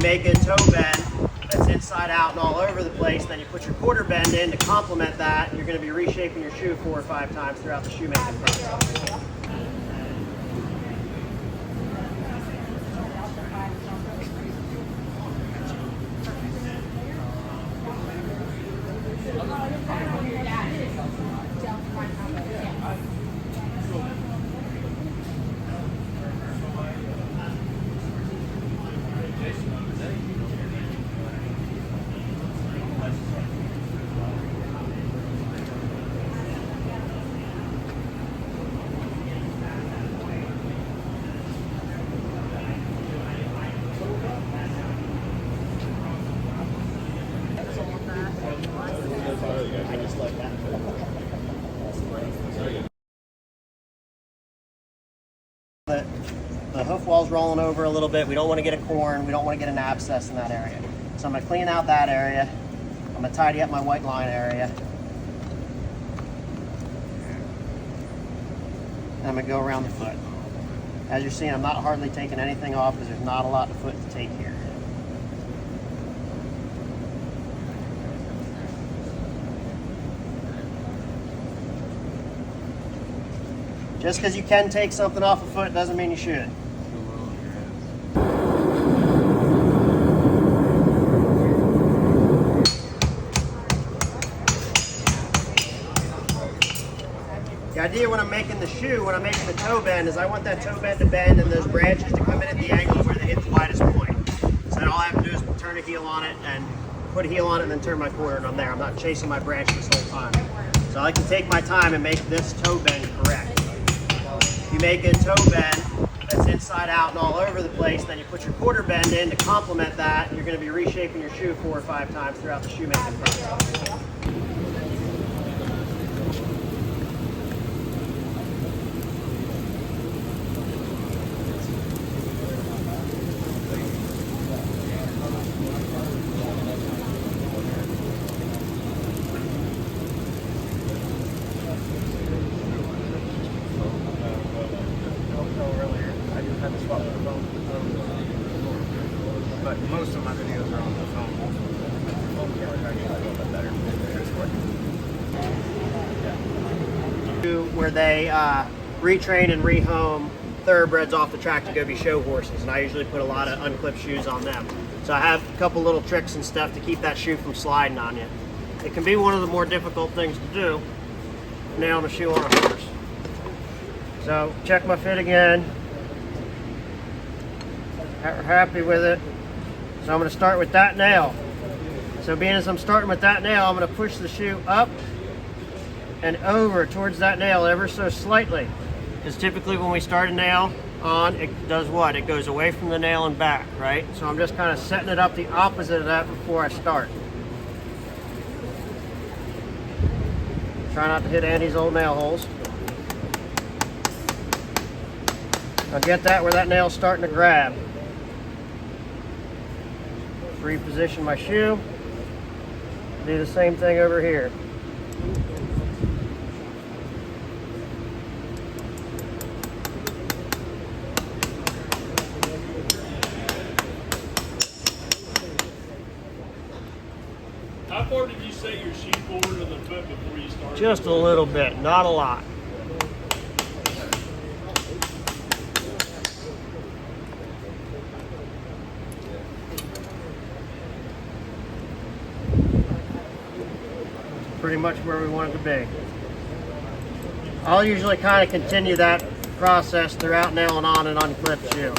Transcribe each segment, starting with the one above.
Make a toe bend that's inside out and all over the place, then you put your quarter bend in to complement that. You're going to be reshaping your shoe 4 or 5 times throughout the shoemaking process. I just like that. The hoof wall's rolling over a little bit. We don't want to get a corn. We don't want to get an abscess in that area. So I'm going to clean out that area. I'm going to tidy up my white line area. And I'm going to go around the foot. As you're seeing, I'm not hardly taking anything off because there's not a lot of foot to take here. Just because you can take something off a foot doesn't mean you should. The idea when I'm making the shoe, when I'm making the toe bend, is I want that toe bend to bend and those branches to come in at the angle where they hit the widest point. So then all I have to do is turn a heel on it and put a heel on it and then turn my quarter and I'm there. I'm not chasing my branch this whole time. So I like to take my time and make this toe bend correct. If you make a toe bend that's inside out and all over the place, then you put your quarter bend in to complement that. You're going to be reshaping your shoe 4 or 5 times throughout the shoemaking process. But most of my videos are on the phone. Where they retrain and rehome thoroughbreds off the track to go be show horses, and I usually put a lot of unclipped shoes on them. So I have a couple little tricks and stuff to keep that shoe from sliding on you. It can be one of the more difficult things to do, nailing a shoe on a horse. So check my fit again. Happy with it. So I'm going to start with that nail. So being as I'm starting with that nail, I'm going to push the shoe up and over towards that nail ever so slightly. Because typically when we start a nail on, it does what? It goes away from the nail and back, right? So I'm just kind of setting it up the opposite of that before I start. Try not to hit Andy's old nail holes. I'll get that where that nail's starting to grab. Reposition my shoe. Do the same thing over here. How far did you set your shoe forward of the foot before you started? Just a little bit, not a lot. Pretty much where we want it to be. I'll usually kind of continue that process throughout nailing on an unclipped shoe.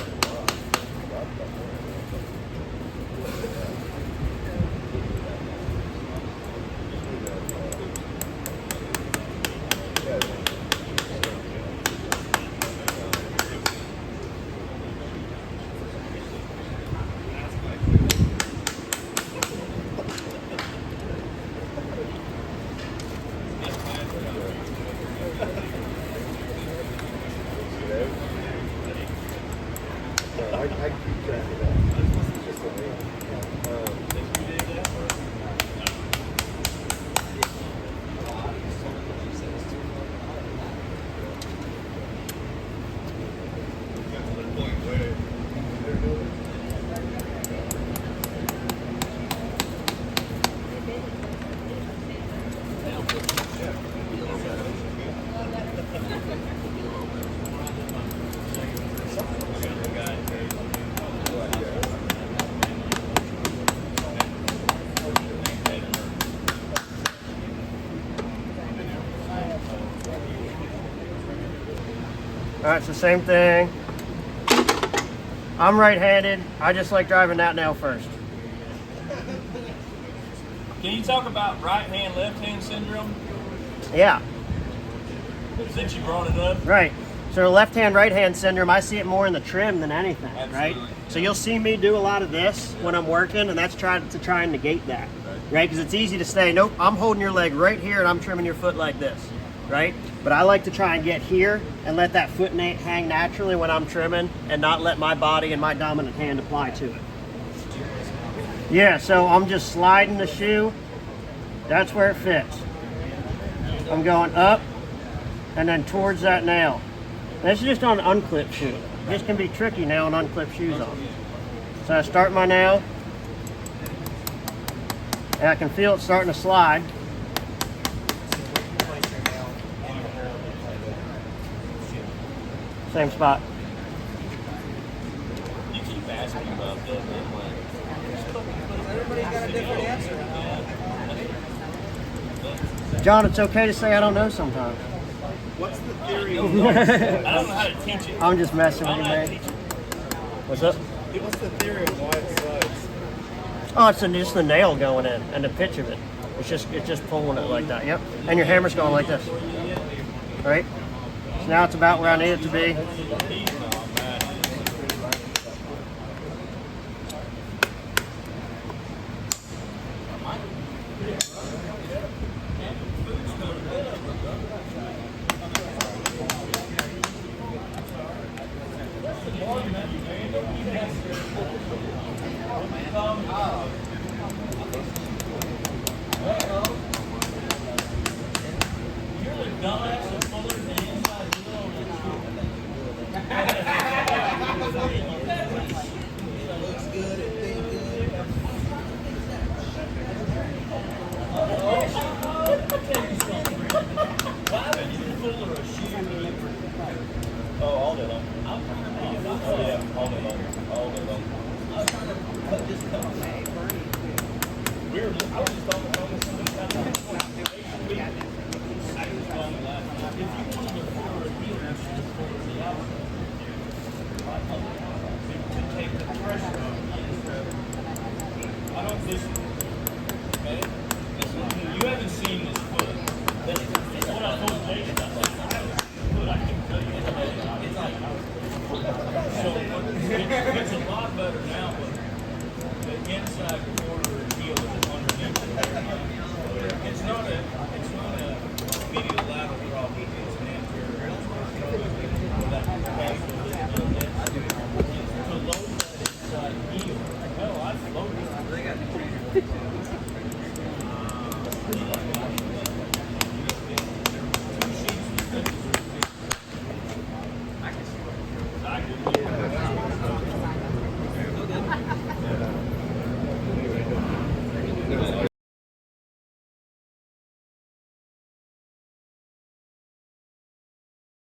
All right, it's the same thing. I'm right-handed. I just like driving that nail first. Can you talk about right hand, left hand syndrome? Yeah, Since you brought it up. right. So left hand, right hand syndrome, I see it more in the trim than anything, right? Absolutely. So you'll see me do a lot of this when I'm working, and that's try and negate that, right? Because it's easy to say, nope, I'm holding your leg right here and I'm trimming your foot like this, right? But I like to try and get here and let that foot hang naturally when I'm trimming and not let my body and my dominant hand apply to it. Yeah, so I'm just sliding the shoe. That's where it fits. I'm going up and then towards that nail. This is just on an unclipped shoe. This can be tricky now on unclipped shoes on. So I start my nail, and I can feel it starting to slide. Same spot. You keep asking about that. Everybody got a different answer. John, it's okay to say I don't know sometimes. What's the theory of I don't know how to teach it. I'm just messing with you, I don't know how to man. teach it. What's up? What's the theory of why it slides? Oh, it's just the nail going in and the pitch of it. It's just pulling it like that. Yep. And your hammer's going like this. Right? So now it's about where I need it to be. You haven't seen this foot. That's what I told Jake about that foot. I can tell you so it's a lot better now, but the inside